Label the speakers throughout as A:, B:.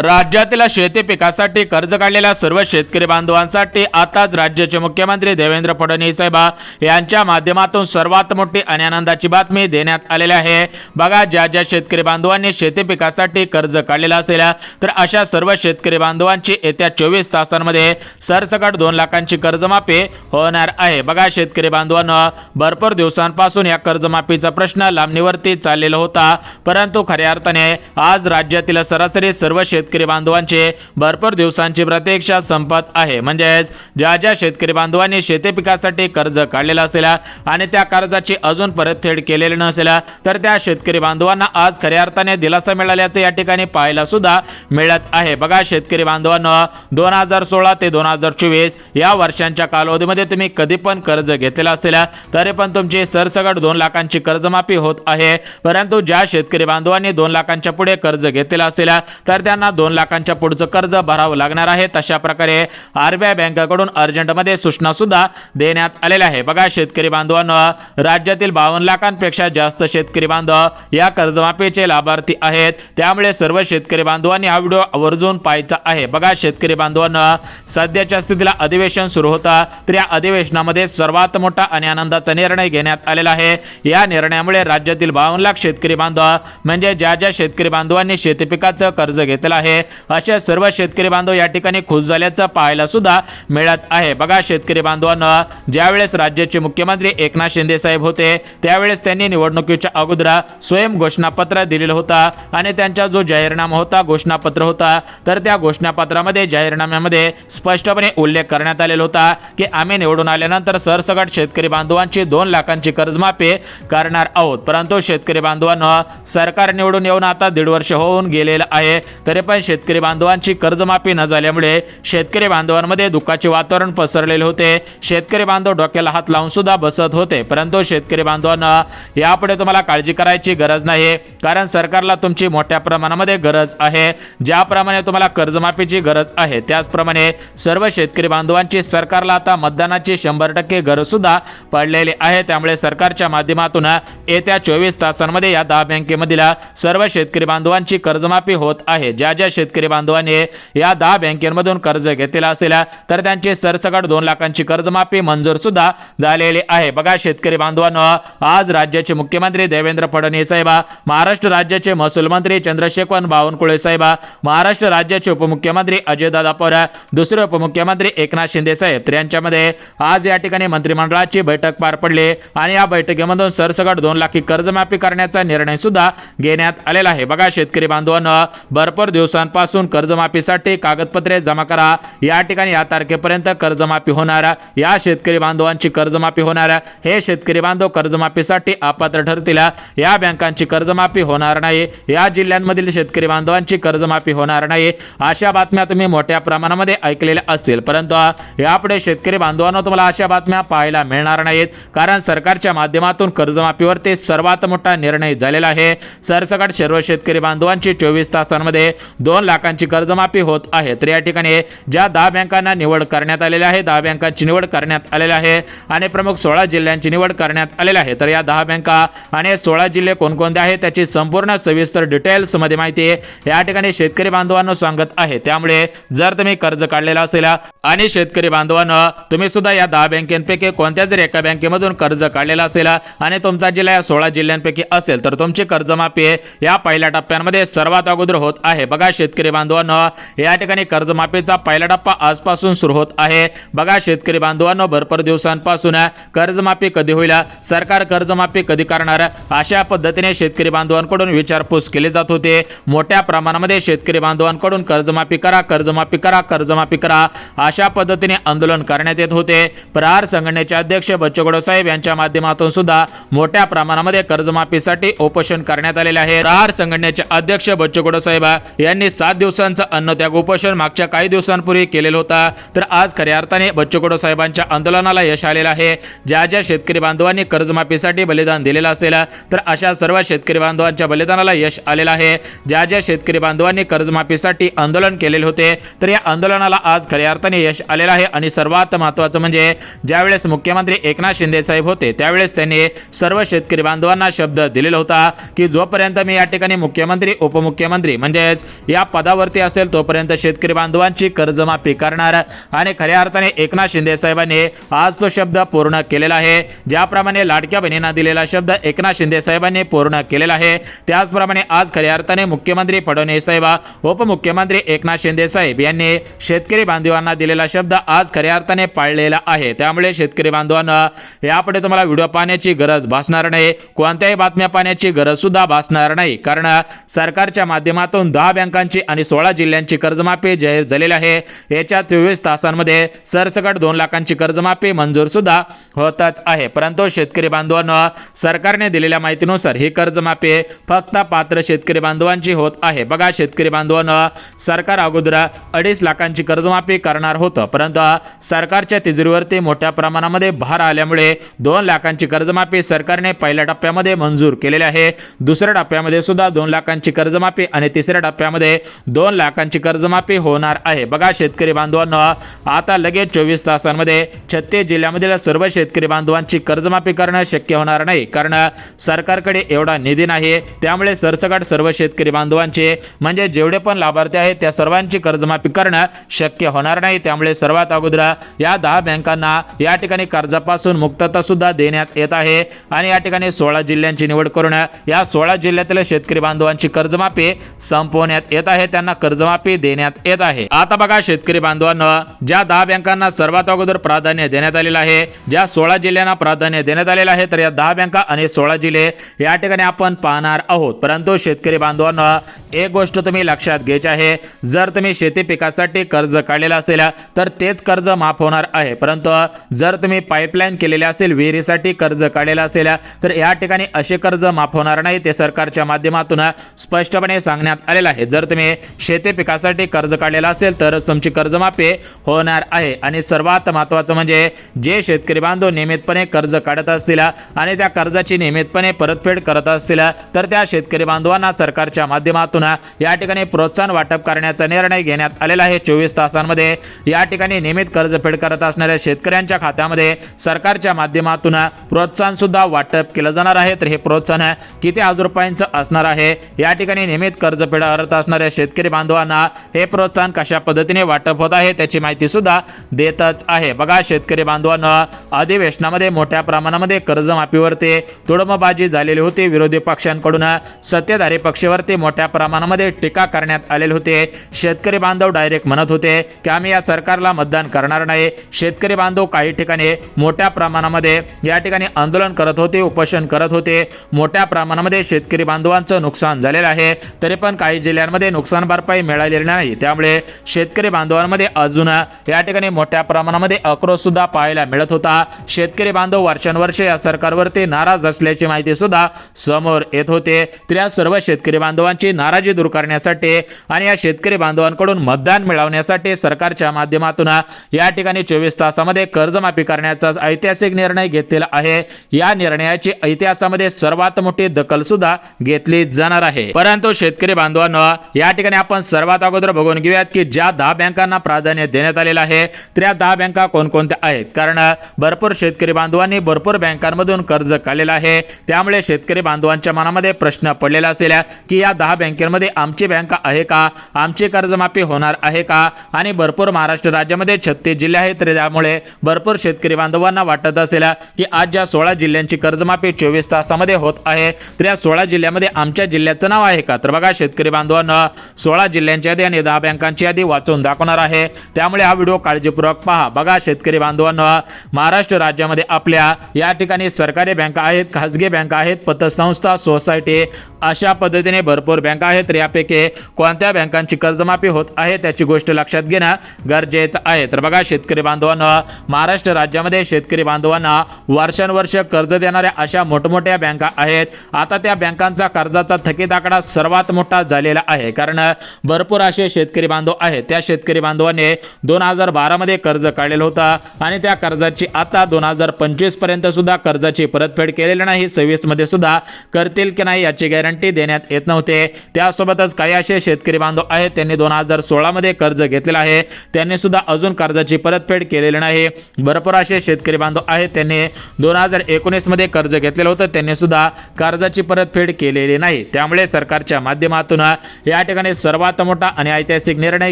A: राज्यातील शेती पिकासाठी कर्ज काढलेल्या सर्व शेतकरी बांधवांसाठी आताच राज्याचे मुख्यमंत्री देवेंद्र फडणवीस साहेब यांच्या माध्यमातून सर्वात मोठी आणि आनंदाची बातमी देण्यात आलेली आहे। बघा, ज्या ज्या शेतकरी बांधवांनी शेती पिकासाठी कर्ज काढलेला असेल तर अशा सर्व शेतकरी बांधवांची येत्या 24 तासांमध्ये सरसकट 2 लाखांची कर्जमाफी होणार आहे। बघा, शेतकरी बांधवांनो, भरपूर दिवसांपासून या कर्जमाफीचा प्रश्न लांबणीवरती चाललेला होता, परंतु खऱ्या अर्थाने आज राज्यातील सरासरी सर्व शेतकरी बांधवांचे भरपूर दिवसांची प्रतीक्षा संपत आहे। म्हणजेच ज्या ज्या शेतकरी बांधवांनी शेती पिकासाठी कर्ज काढलेला असेल आणि त्या कर्जाची अजून परतफेड केलेली नसेल तर त्या शेतकरी बांधवांना आज खऱ्या अर्थाने दिलासा मिळाल्याचं या ठिकाणी पाहायला सुद्धा मिळत आहे। बघा, शेतकरी बांधवांनो, 2016 ते 2024 या वर्षांच्या कालावधीमध्ये तुम्ही कधी पण कर्ज घेतलेलं असेल तरी पण तुमची सरसकट 2 लाखांची कर्जमाफी होत आहे। परंतु ज्या शेतकरी बांधवांनी 2 लाखांच्या पुढे कर्ज घेतलेलं असेल तर त्यांना 2 लाखांच्या पुढचं कर्ज भरावं लागणार आहे। तशा प्रकारे आरबीआय बँकेकडून अर्जंटमध्ये सूचना सुद्धा देण्यात आलेल्या आहे। बघा, शेतकरी बांधवांनो, राज्यातील 52 लाखांपेक्षा जास्त शेतकरी बांधव या कर्जमाफीचे लाभार्थी आहेत, त्यामुळे सर्व शेतकरी बांधवांनी हा व्हिडिओ आवर्जून पाहायचा आहे। बघा, शेतकरी बांधवांनो, सध्याच्या स्थितीला अधिवेशन सुरू होता, तर या अधिवेशनामध्ये सर्वात मोठा आणि आनंदाचा निर्णय घेण्यात आलेला आहे। या निर्णयामुळे राज्यातील 52 लाख शेतकरी बांधव म्हणजे ज्या ज्या शेतकरी बांधवांनी शेती पिकाचं कर्ज घेतलं आहे अशा सर्व शेतकरी बांधव या ठिकाणी खुश झाल्याचं पाहायला सुद्धा मिळत आहे। बघा, शेतकरी बांधवांनो, ज्यावेळेस राज्याचे मुख्यमंत्री एकनाथ शिंदे साहेब होते त्यावेळेस त्यांनी निवडणुकीच्या अगोदर स्वयं घोषणापत्र दिलेलं होता आणि त्यांचा जो जाहीरनामा होता, घोषणापत्र होता, तर त्या घोषणापत्रामध्ये जाहीरनाम्यामध्ये स्पष्टपणे उल्लेख करण्यात आलेला होता की आम्ही निवडून आल्यानंतर सरसकट शेतकरी बांधवांची 2 लाखांची कर्जमाफी करणार आहोत। परंतु शेतकरी बांधवांनो, सरकार निवडून येऊन आता 1.5 वर्ष होऊन गेलेलं आहे, तरी पण शेतकरी बांधवांची कर्जमाफी न झाल्यामुळे शेतकरी बांधवांमध्ये दुःखाचे वातावरण पसरलेले होते। शेतकरी बांधव डोक्याला हात लावून सुद्धा बसत होते। परंतु शेतकरी बांधवांना यापुढे तुम्हाला काळजी करायची गरज नाही, कारण सरकारला तुमची मोठ्या प्रमाणामध्ये गरज आहे। ज्याप्रमाणे तुम्हाला कर्जमाफीची गरज आहे त्याचप्रमाणे सर्व शेतकरी बांधवांची सरकारला आता मतदानाची 100% गरज सुद्धा पडलेली आहे। त्यामुळे सरकारच्या माध्यमातून येत्या 24 तासांमध्ये या 10 बँकेमधील सर्व शेतकरी बांधवांची कर्जमाफी होत आहे। ज्या ज्या शेतकरी बांधवांनी या 10 बँकेमधून कर्ज घेतलेला असेल तर त्यांची सरसकट 2 लाखांची कर्जमाफी मंजूर सुद्धा झालेली आहे। बघा, शेतकरी बांधवांनो, आज राज्याचे मुख्यमंत्री देवेंद्र फडणवीस साहेब, महाराष्ट्र राज्याचे महसूल मंत्री चंद्रशेखर बावनकुळे साहेब, महाराष्ट्र राज्याचे उपमुख्यमंत्री अजयदादा पवार, दुसरे उपमुख्यमंत्री एकनाथ शिंदे साहेब यांच्यामध्ये आज या ठिकाणी मंत्रिमंडळाची बैठक पार पडली आणि या बैठकीमधून सरसकट 2 लाख कर्जमाफी करण्याचा निर्णय सुद्धा घेण्यात आलेला आहे। बघा, शेतकरी बांधवांनो, भरपूर दिवसांपासून कर्जमाफीसाठी कागदपत्रे जमा करा, या ठिकाणी या तारखेपर्यंत कर्जमाफी होणार, या शेतकरी बांधवांची कर्जमाफी होणार, हे शेतकरी बांधव कर्जमाफीसाठी अपात्र ठरतील, या बँकांची कर्जमाफी होणार नाही, या जिल्ह्यांमधील शेतकरी बांधवांची कर्जमाफी होणार नाही, अशा बातम्या तुम्ही मोठ्या प्रमाणामध्ये ऐकलेल्या असेल। परंतु यापुढे शेतकरी बांधवांनो, तुम्हाला अशा बातम्या पाहायला मिळणार नाहीत, कारण सरकारच्या माध्यमातून कर्जमाफीवरती सर्वात मोठा निर्णय झालेला आहे। सरसकट सर्व शेतकरी बांधवांची 24 तासांमध्ये 2 लाखांची कर्जमाफी होत आहे। तर या ठिकाणी ज्या 10 बँकांना निवड करण्यात आलेली आहे, 10 बँकांची निवड करण्यात आलेली आहे आणि प्रमुख 16 जिल्ह्यांची निवड करण्यात आलेली आहे। तर या 10 बँका आणि 16 जिल्हे कोणकोणते आहेत त्याची संपूर्ण सविस्तर डिटेल्स मध्ये माहिती या ठिकाणी शेतकरी बांधवांना सांगत आहे। त्यामुळे जर तुम्ही कर्ज काढलेला असेल आणि शेतकरी बांधवांनो, तुम्ही सुद्धा या 10 बँकेपैकी कोणत्या जर एका बँकेमधून कर्ज काढलेला असेल आणि तुमचा जिल्हा या 16 जिल्ह्यांपैकी असेल तर तुमची कर्जमाफी या पहिल्या टप्प्यामध्ये सर्वात अगोदर होत आहे। बघा, शेतकरी बांधवांनो, या ठिकाणी कर्जमाफीचा पहिला टप्पा आजपासून सुरू होत आहे। बघा, शेतकरी बांधवांनो, भरपूर दिवसांपासून कर्जमाफी कधी होईल, सरकार कर्जमाफी कधी करणार, अशा पद्धतीने शेतकरी बांधवांकडून विचारपूस केली जात होते। मोठ्या प्रमाणामध्ये शेतकरी बांधवांकडून कर्जमाफी करा, कर्जमाफी करा, कर्जमाफी करा, अशा पद्धतीने आंदोलन करण्यात येत होते। प्रहार संघटनेचे अध्यक्ष बच्चू कडू साहेब यांच्या माध्यमातून सुद्धा मोठ्या प्रमाणामध्ये कर्जमाफीसाठी उपोषण करण्यात आलेले आहे। प्रहार संघटनेचे अध्यक्ष बच्चू कडू साहेब यांनी 7 दिवसांचं अन्नत्याग उपोषण मागच्या काही दिवसांपूर्वी केलेलं होतं, तर आज खऱ्या अर्थाने बच्चू कडू साहेबांच्या आंदोलनाला यश आलेलं आहे। ज्या ज्या शेतकरी बांधवांनी कर्जमाफीसाठी बलिदान दिलेलं असेल तर अशा सर्व शेतकरी बांधवांच्या बलिदानाला यश आलेलं आहे। ज्या ज्या शेतकरी बांधवांनी कर्जमाफीसाठी आंदोलन केलेले होते तर या आंदोलनाला आज खऱ्या अर्थाने यश आलेलं आहे। आणि सर्वात महत्त्वाचं म्हणजे ज्यावेळेस मुख्यमंत्री एकनाथ शिंदे साहेब होते त्यावेळेस त्यांनी सर्व शेतकरी बांधवांना शब्द दिलेला होता की जोपर्यंत मी या ठिकाणी मुख्यमंत्री उपमुख्यमंत्री म्हणजेच या पदावरती असेल तोपर्यंत शेतकरी बांधवांची कर्जमाफी करणार आणि खऱ्या अर्थाने एकनाथ शिंदे साहेबांनी आज तो शब्द पूर्ण केलेला आहे। ज्याप्रमाणे लाडक्या बहिणींना दिलेला शब्द एकनाथ शिंदे साहेबांनी पूर्ण केलेला आहे, त्याचप्रमाणे आज खऱ्या अर्थाने मुख्यमंत्री फडणवीस साहेब, उपमुख्यमंत्री एकनाथ शिंदे साहेब यांनी शेतकरी बांधवांना दिलेला शब्द आज खऱ्या अर्थाने पाळलेला आहे। त्यामुळे शेतकरी बांधवांना यापुढे तुम्हाला व्हिडिओ पाहण्याची गरज भासणार नाही, कोणत्याही बातम्या पाहण्याची गरज सुद्धा भासणार नाही, कारण सरकारच्या माध्यमातून 10 बँकांची आणि 16 जिल्ह्यांची कर्जमाफी जाहीर झालेली आहे। याच्या 24 तासांमध्ये सरसकट 2 लाखांची कर्जमाफी मंजूर सुद्धा होतच आहे। परंतु शेतकरी बांधवांना सरकारने दिलेल्या माहितीनुसार ही कर्जमाफी फक्त पात्र शेतकरी बांधवांची होत आहे। बघा शेतकरी बांधवांना सरकार अगोदर 2.5 लाखांची कर्जमाफी करणार होतं, परंतु सरकारच्या तिजोरीवरती मोठ्या प्रमाणामध्ये भार आल्यामुळे 2 लाखांची कर्जमाफी सरकारने पहिल्या टप्प्यामध्ये मंजूर केलेली आहे। दुसऱ्या टप्प्यामध्ये सुद्धा 2 लाखांची कर्जमाफी आणि तिसऱ्या टप्प्यामध्ये 2 लाखांची कर्जमाफी होणार आहे। बघा शेतकरी बांधवांना आता लगेच 24 तासांमध्ये 36 जिल्ह्यामधील सर्व शेतकरी बांधवांची कर्जमाफी करणं शक्य होणार नाही, कारण सरकारकडे एवढा निधी नाही। त्यामुळे सरसकट सर्व शेतकरी बांधवांचे म्हणजे जेवढे पण लाभार्थी आहेत त्या सर्वांची कर्जमाफी करणं शक्य होणार नाही। त्यामुळे सर्वात अगोदर या 10 बँकांना या ठिकाणी कर्जापासून मुक्तता सुद्धा देण्यात येत आहे आणि या ठिकाणी 16 जिल्ह्यांची निवड करून या 16 जिल्ह्यातील शेतकरी बांधवांची कर्जमाफी संपवण्यात येत आहे, त्यांना कर्जमाफी देण्यात येत आहे। आता बघा शेतकरी बांधवांना ज्या 10 बँकांना सर्वात अगोदर प्राधान्य देण्यात आलेलं आहे, ज्या 16 जिल्ह्यांना प्राधान्य देण्यात आलेलं आहे, तर या 10 बँका आणि 16 जिल्हे या ठिकाणी आपण पाहणार आहोत। परंतु शेतकरी बांधवांना एक गोष्ट तुम्ही लक्षात घ्यायची आहे, जर तुम्ही शेती पिकासाठी कर्ज काढलेलं असेल तर तेच कर्ज माफ होणार आहे, परंतु जर तुम्ही पाईपलाईन केलेले असेल, विहिरीसाठी कर्ज काढलेलं असेल तर या ठिकाणी असे कर्ज माफ होणार नाही, ते सरकारच्या माध्यमातून स्पष्टपणे सांगण्यात आलेलं आहे। जर तुम्ही शेती पिकासाठी कर्ज काढलेलं असेल तरच तुमची कर्जमाफी होणार आहे। आणि सर्वात महत्त्वाचं म्हणजे जे शेतकरी बांधव नियमितपणे कर्ज काढत असतील आणि त्या कर्जाची नियमितपणे परतफेड करत असतील तर त्या शेतकरी बांधवांना सरकारच्या माध्यमातून या ठिकाणी प्रोत्साहन वाटप करण्याचा निर्णय घेण्यात आलेला आहे। 24 तासांमध्ये या ठिकाणी नियमित कर्जफेड करत असणाऱ्या शेतकऱ्यांच्या खात्यामध्ये सरकारच्या माध्यमातून प्रोत्साहन सुद्धा वाटप केलं जाणार आहे। तर हे प्रोत्साहन किती हजार रुपयांचं असणार आहे, या ठिकाणी नियमित कर्जफेड करत असणाऱ्या शेतकरी बांधवांना हे प्रोत्साहन कशा पद्धतीने वाटप होत आहे त्याची माहिती सुद्धा देतच आहे। बघा शेतकरी बांधवांना अधिवेशनामध्ये मोठ्या प्रमाणामध्ये कर्जमाफीवरती तोडमबाजी झालेली होती, विरोधी पक्षांकडून सत्ताधारी पक्षावरती मोठ्या प्रमाणामध्ये टीका करण्यात आलेली होते। शेतकरी बांधव डायरेक्ट म्हणत होते की आम्ही या सरकारला मतदान करणार नाही। शेतकरी बांधव काही ठिकाणी मोठ्या प्रमाणामध्ये या ठिकाणी आंदोलन करत होते, उपोषण करत होते, मोठ्या प्रमाणामध्ये शेतकरी बांधवांचं नुकसान झालेलं आहे, तरी पण काही जिल्ह्यांमध्ये नुकसान भरपाई मिळालेली नाही। त्यामुळे शेतकरी बांधवांमध्ये अजून या ठिकाणी मोठ्या प्रमाणामध्ये आक्रोश सुद्धा पाहायला मिळत होता। शेतकरी बांधव वर्षानुवर्ष या सरकारवरती नाराज असल्याची माहिती सुद्धा समोर येत होते। तर या सर्व शेतकरी बांधवांची नाराजी दूर करण्यासाठी आणि या शेतकरी बांधवांकडून मतदान मिळवण्यासाठी सरकारच्या माध्यमातून या ठिकाणी 24 तासामध्ये कर्जमाफी करण्याचा ऐतिहासिक निर्णय घेतलेला आहे। या निर्णयाची इतिहासामध्ये सर्वात मोठी दखल सुद्धा घेतली जाणार आहे। परंतु शेतकरी बांधवांना या ठिकाणी आपण सर्वात अगोदर बघून घेऊयात की ज्या 10 बँकांना प्राधान्य देण्यात आलेलं आहे त्या 10 बँका कोणकोणत्या आहेत, कारण भरपूर शेतकरी बांधवांनी भरपूर बँकांमधून कर्ज काढलेलं आहे। त्यामुळे शेतकरी बांधवांच्या मनामध्ये प्रश्न पडलेला असेल की या 10 बँकांमध्ये आमची बँक आहे का, आमची कर्जमाफी होणार आहे का, आणि भरपूर महाराष्ट्र राज्यामध्ये 36 जिल्हे आहेत, तर त्यामुळे भरपूर शेतकरी बांधवांना वाटत असेल की आज ज्या 16 जिल्ह्यांची कर्जमाफी 24 तासामध्ये होत आहे तर या 16 जिल्ह्यामध्ये आमच्या जिल्ह्याचं नाव आहे का। तर बघा शेतकरी बांधवांना 16 जिल्ह्यांची यादी आणि 10 बँकांची यादी वाचून दाखवणार आहे, त्यामुळे हा व्हिडिओ काळजीपूर्वक पहा। बघा शेतकरी बांधवांना महाराष्ट्र राज्यामध्ये आपल्या या ठिकाणी सरकारी बँका आहेत, खासगी बँका आहेत, पतसंस्था, सोसायटी, अशा पद्धतीने भरपूर बँका आहेत। तर यापैकी कोणत्या बँकांची कर्जमाफी होत आहे त्याची गोष्ट लक्षात घेणं गरजेचं आहे। तर बघा शेतकरी बांधवांना महाराष्ट्र राज्यामध्ये शेतकरी बांधवांना वर्षानुवर्ष कर्ज देणाऱ्या अशा मोठमोठ्या बँका आहेत। आता त्या बँकांचा कर्जाचा थकीत आकडा सर्वात मोठा झालेला आहे, कारण भरपूर असे शेतकरी बांधव आहेत, त्या शेतकरी बांधवांनी 2012 मध्ये कर्ज काढलेलं होतं आणि त्या कर्जाची आता 2025 पर्यंत सुद्धा कर्जाची परतफेड केलेली नाही, 26 मध्ये सुद्धा करतील की नाही याची गॅरंटी देण्यात येत नव्हते। त्यासोबतच काही असे शेतकरी बांधव आहेत त्यांनी 2016 मध्ये कर्ज घेतलेलं आहे, त्यांनी सुद्धा अजून कर्जाची परतफेड केलेली नाही। भरपूर असे शेतकरी बांधव आहेत त्यांनी 2019 मध्ये कर्ज घेतलेलं होतं, त्यांनी सुद्धा कर्जाची परतफेड केलेली नाही। त्यामुळे सरकारच्या माध्यमातून या या ठिकाणी सर्वात मोठा आणि ऐतिहासिक निर्णय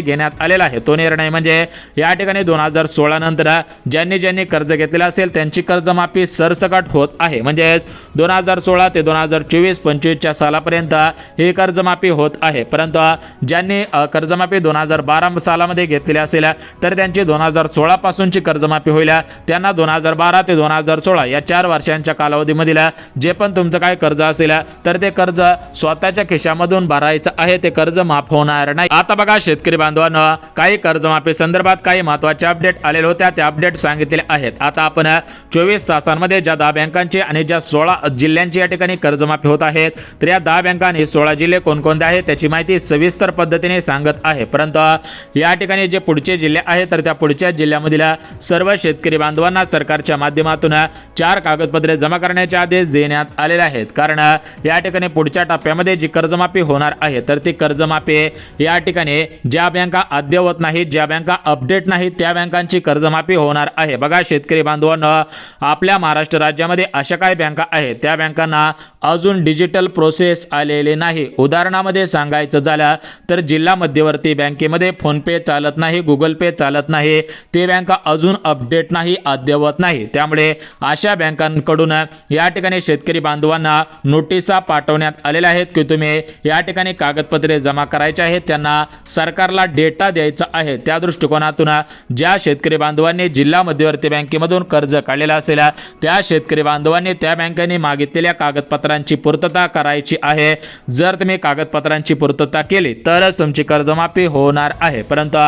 A: घेण्यात आलेला आहे। तो निर्णय म्हणजे या ठिकाणी 2016 नंतर ज्यांनी कर्ज घेतलेलं असेल त्यांची कर्जमाफी सरसकट होत आहे। म्हणजे 2016 ते 2024-25 सालापर्यंत ही कर्जमाफी होत आहे। परंतु ज्यांनी कर्जमाफी 2012 सालामध्ये घेतलेली असेल तर त्यांची 2016 पासूनची कर्जमाफी होईल। त्यांना 2012 ते 2016 या 4 वर्षांच्या कालावधीमधील जे पण तुमचं काय कर्ज असेल तर ते कर्ज स्वतःच्या खिशामधून भरायचं आहे, ते कर्ज माफ होणार नाही। आता बघा शेतकरी बांधवांनो, काही कर्जमाफी संदर्भात काही महत्त्वाचे अपडेट आलेले होते, ते अपडेट सांगितले आहेत। आता आपण 24 तासांमध्ये ज्या 10 बँकांची आणि ज्या 16 जिल्ह्यांची या ठिकाणी कर्जमाफी होत आहेत, तर या 10 बँका आणि 16 जिल्हे कोणकोणते आहेत त्याची माहिती सविस्तर पद्धतीने सांगत आहे। परंतु या ठिकाणी जे पुढचे जिल्हे आहेत तर त्या पुढच्या जिल्ह्यामधील सर्व शेतकरी बांधवांना सरकारच्या माध्यमातून 4 कागदपत्रे जमा करण्याचे आदेश देण्यात आलेले आहेत। कारण या ठिकाणी पुढच्या टप्प्यामध्ये जी कर्जमाफी होणार आहे तर ती कर्जमाफी या ठिकाणी ज्या बँका अद्ययावत नाहीत, ज्या बँका अपडेट नाहीत त्या बँकांची कर्जमाफी होणार आहे। बघा शेतकरी बांधवांनो, आपल्या महाराष्ट्र राज्यामध्ये अशा काही बँका आहेत त्या बँकांना अजून डिजिटल प्रोसेस आलेले नाही। उदाहरणामध्ये सांगायचं झालं तर जिल्हा मध्यवर्ती बँकेमध्ये फोन पे चालत नाही, गुगल पे चालत नाही, ते बँका अजून अपडेट नाही, अद्ययावत नाही। त्यामुळे अशा बँकांकडून या ठिकाणी शेतकरी बांधवांना नोटिसा पाठवण्यात आलेल्या आहेत की तुम्ही या ठिकाणी कागदपत्रे जमा करायचे आहेत, त्यांना सरकारला डेटा द्यायचा आहे। त्या दृष्टिकोनातून ज्या शेतकरी बांधवांनी जिल्हा मध्यवर्ती बँकेमधून कर्ज काढलेला असेल त्या शेतकरी बांधवांनी त्या बँकेने मागितलेल्या कागदपत्रांची पूर्तता करायची आहे। जर तुम्ही कागदपत्रांची पूर्तता केली तरच तुमची कर्जमाफी होणार आहे। परंतु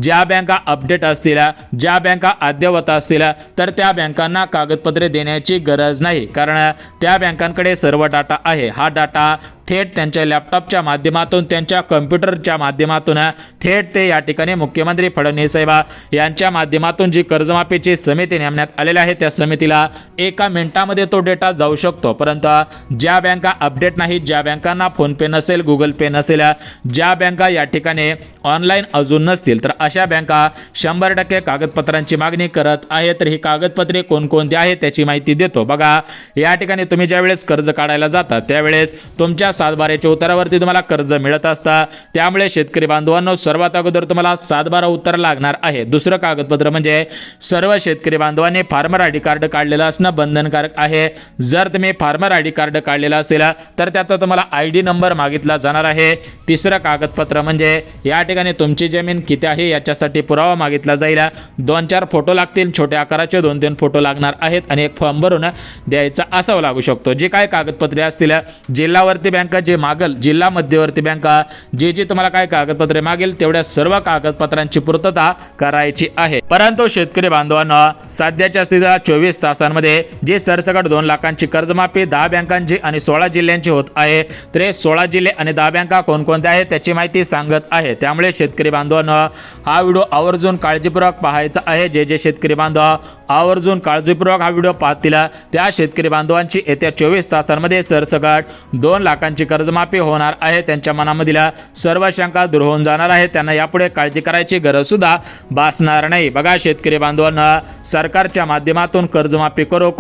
A: ज्या बँका अपडेट असतील, ज्या बँका अद्ययावत असतील तर त्या बँकांना कागदपत्रे देण्याची गरज नाही, कारण त्या बँकांकडे सर्व डाटा आहे। हा डाटा थेट त्यांच्या लॅपटॉपच्या माध्यमातून, त्यांच्या कम्प्युटरच्या माध्यमातून थेट ते या ठिकाणी मुख्यमंत्री फडणवीस साहेब यांच्या माध्यमातून जी कर्जमाफीची समिती नेमण्यात आलेली आहे त्या समितीला एका मिनिटामध्ये तो डेटा जाऊ शकतो। परंतु ज्या बँका अपडेट नाहीत, ज्या बँकांना फोन पे नसेल, गुगल पे नसेल, ज्या बँका या ठिकाणी ऑनलाईन अजून नसतील तर अशा बँका 100% कागदपत्रांची मागणी करत आहेत। तर ही कागदपत्रे कोणकोणती आहेत त्याची माहिती देतो। बघा या ठिकाणी तुम्ही ज्यावेळेस कर्ज काढायला जाता त्यावेळेस तुमच्या 7/12च्या उत्तरावरती तुम्हाला कर्ज मिळत असतं। त्यामुळे शेतकरी बांधवांनो, सर्वात अगोदर तुम्हाला 7/12 उत्तर लागणार आहे। दुसरं कागदपत्र म्हणजे सर्व शेतकरी बांधवांनी फार्मर आयडी कार्ड काढलेलं असणं बंधनकारक आहे। जर तुम्ही फार्मर आयडी कार्ड काढलेला असेल तर त्याचा तुम्हाला आयडी नंबर मागितला जाणार आहे। तिसरं कागदपत्र म्हणजे या ठिकाणी तुमची जमीन किती आहे याच्यासाठी पुरावा मागितला जाईल। 2-4 फोटो लागतील, छोट्या आकाराचे 2-3 फोटो लागणार आहेत आणि एक फॉर्म भरून द्यायचा असावा लागू शकतो। जे काय कागदपत्रे असतील जिल्हावरती बँका जे मागल, जिल्हा मध्यवर्ती बँका जे तुम्हाला काय कागदपत्रे मागेल तेवढ्या सर्व कागदपत्रांची पूर्तता करायची आहे। परंतु शेतकरी बांधवांना सध्याच्या स्थितीत 24 तासांमध्ये जे सरसकट 2 लाखांची कर्जमाफी 10 बँकांची आणि 16 जिल्ह्यांची होत आहे, तर 16 जिल्हे आणि 10 बँका कोणकोणत्या आहेत त्याची माहिती सांगत आहे। त्यामुळे शेतकरी बांधवांना हा व्हिडिओ आवर्जून काळजीपूर्वक पाहायचा आहे। जे शेतकरी बांधव आवर्जून काळजीपूर्वक हा व्हिडिओ पाहतील त्या शेतकरी बांधवांची येत्या 24 तासांमध्ये सरसकट 2 लाखांची कर्जमाफी होणार आहे। त्यांच्या मनामधील सर्व शंका दूर होऊन जाणार आहे, त्यांना यापुढे काळजी करायची गरज सुद्धा भासणार नाही। बघा शेतकरी बांधवांना, सरकारच्या माध्यमातून कर्जमाफी करो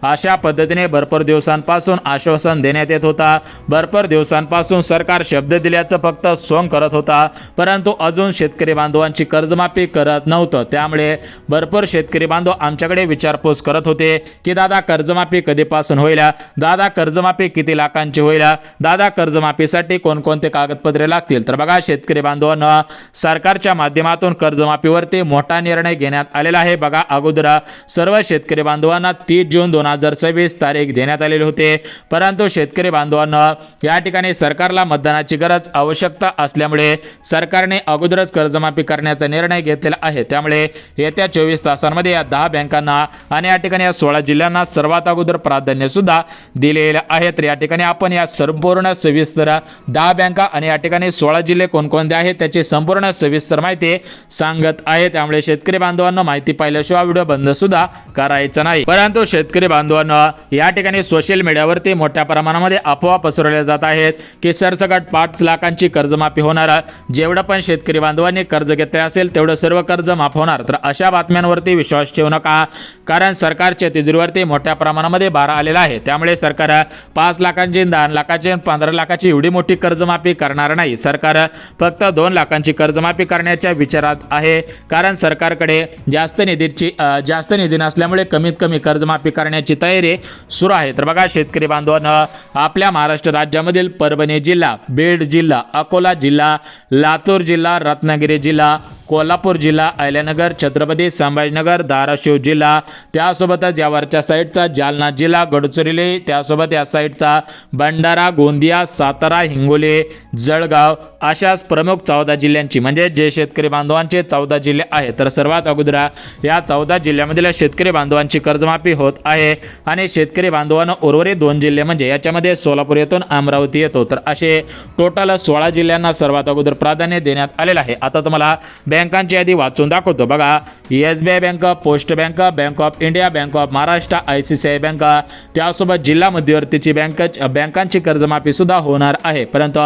A: अशा पद्धतीने भरपूर दिवसांपासून आश्वासन देण्यात येत होता। भरपूर दिवसांपासून सरकार शब्द दिल्याचं फक्त सोंग करत होता, परंतु अजून शेतकरी बांधवांची कर्जमाफी करत नव्हतं। त्यामुळे भरपूर शेतकरी बांधव आमच्याकडे विचारपूस करत होते की दादा कर्जमाफी कधीपासून होईल, दादा कर्जमाफी किती लाखांची होईल, दादा कर्जमाफीसाठी कोणकोणते कागदपत्रे लागतील। तर बघा शेतकरी बांधवांना, सरकारच्या माध्यमातून कर्जमाफीवरती मोठा निर्णय घेण्यात आलेला आहे। बघा अगोदर सर्व शेतकरी बांधवांना 30 जून 2026 तारीख देण्यात आलेली होते, परंतु शेतकरी बांधवांना या ठिकाणी सरकारला मतदानाची गरज आवश्यकता असल्यामुळे सरकारने अगोदरच कर्जमाफी करण्याचा निर्णय घेतलेला आहे। त्यामुळे येत्या 24 तासांमध्ये या 10 बँकांना आणि या ठिकाणी या 16 जिल्ह्यांना सर्वात अगोदर प्राधान्य सुद्धा दिलेले आहे। तर या ठिकाणी आपण या संपूर्ण सविस्तर 10 बँका आणि या ठिकाणी 16 जिल्हे कोणकोणते आहेत त्याची संपूर्ण सविस्तर माहिती सांगत आहे। त्यामुळे शेतकरी बांधवांना माहिती पाहिल्याशिवाय व्हिडिओ बंद सुद्धा करायचा नाही। परंतु शेतकरी बांधवांना या ठिकाणी सोशल मीडियावरती मोठ्या प्रमाणामध्ये अफवा पसरवल्या जात आहेत की सरसकट 5 लाखांची कर्जमाफी होणार, जेवढं पण शेतकरी बांधवांनी कर्ज घेतले असेल तेवढं सर्व कर्ज माफ होणार। तर अशा बातम्यांवरती विश्वास ठेवू नका, कारण सरकारच्या तिजोरीवरती मोठ्या प्रमाणामध्ये भार आलेला आहे. त्यामुळे सरकार 5 लाखांची, 10 लाखाची, 15 लाखाची एवढी मोठी कर्जमाफी करणार नाही. सरकार फक्त 2 लाखांची कर्जमाफी करण्याच्या विचारात आहे, कारण सरकारकडे जास्त निधी नसल्यामुळे कमीत कमी कर्जमाफी करण्याची तयारी सुरू आहे. तर बघा शेतकरी बांधवांनो, आपल्या महाराष्ट्र राज्यामधील परभणी जिल्हा, बीड जिल्हा, अकोला जिल्हा, लातूर जिल्हा, रत्नागिरी जिल्हा, कोल्हापूर जिल्हा, अहिल्यानगर, छत्रपती संभाजीनगर, धाराशिव जिल्हा, त्यासोबतच यावरच्या साईडचा जालना जिल्हा, गडचिरोली, त्यासोबत या साईडचा भंडारा, गोंदिया, सातारा, हिंगोली, जळगाव, अशाच प्रमुख 14 जिल्ह्यांची, म्हणजे जे शेतकरी बांधवांचे 14 जिल्हे आहेत. तर सर्वात अगोदर या 14 जिल्ह्यामधील शेतकरी बांधवांची कर्जमाफी होत आहे. आणि शेतकरी बांधवांना उर्वरित 2 जिल्हे, म्हणजे याच्यामध्ये सोलापूर येथून अमरावती येतो, तर असे टोटल 16 जिल्ह्यांना सर्वात अगोदर प्राधान्य देण्यात आलेलं आहे. आता तुम्हाला बँकांची यादी वाचून दाखवतो. बघा, SBI bank, post bank, bank of India, bank of Maharashtra, ICICI bank, त्यासोबत जिल्हा मध्यवर्तीची बँकांची कर्जमाफी सुद्धा होणार आहे. परंतु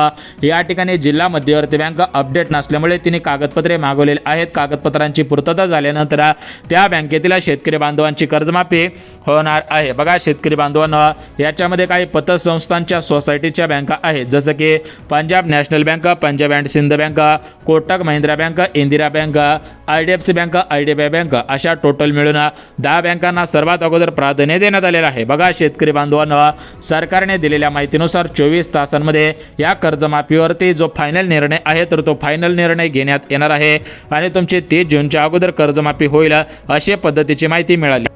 A: या ठिकाणी जिल्हा मध्यवर्ती बँक अपडेट नसल्यामुळे तिने कागदपत्रे मागवलेली आहेत. कागदपत्रांची पूर्तता झाल्यानंतर त्या बँकेतील शेतकरी बांधवांची कर्जमाफी होणार आहे. बघा शेतकरी बांधवांनो, याच्यामध्ये काही पतसंस्थांच्या सोसायटीच्या बँका आहेत, जसं की Punjab national bank, Punjab and Sindh bank, Kotak Mahindra bank, Indira bank, IDFC bank, IDBI bank, अशा टोटल मिळून 10 बँकांना सर्वात अगोदर प्राधान्य देण्यात आलेलं आहे. बघा शेतकरी बांधवांनो, सरकारने दिलेल्या माहितीनुसार 24 तासांमध्ये या कर्जमाफीवरती जो फायनल निर्णय आहे, तर तो फायनल निर्णय घेण्यात येणार आहे आणि तुमची 30 जूनच्या अगोदर कर्जमाफी होईल, अशा पद्धतीची माहिती मिळाली.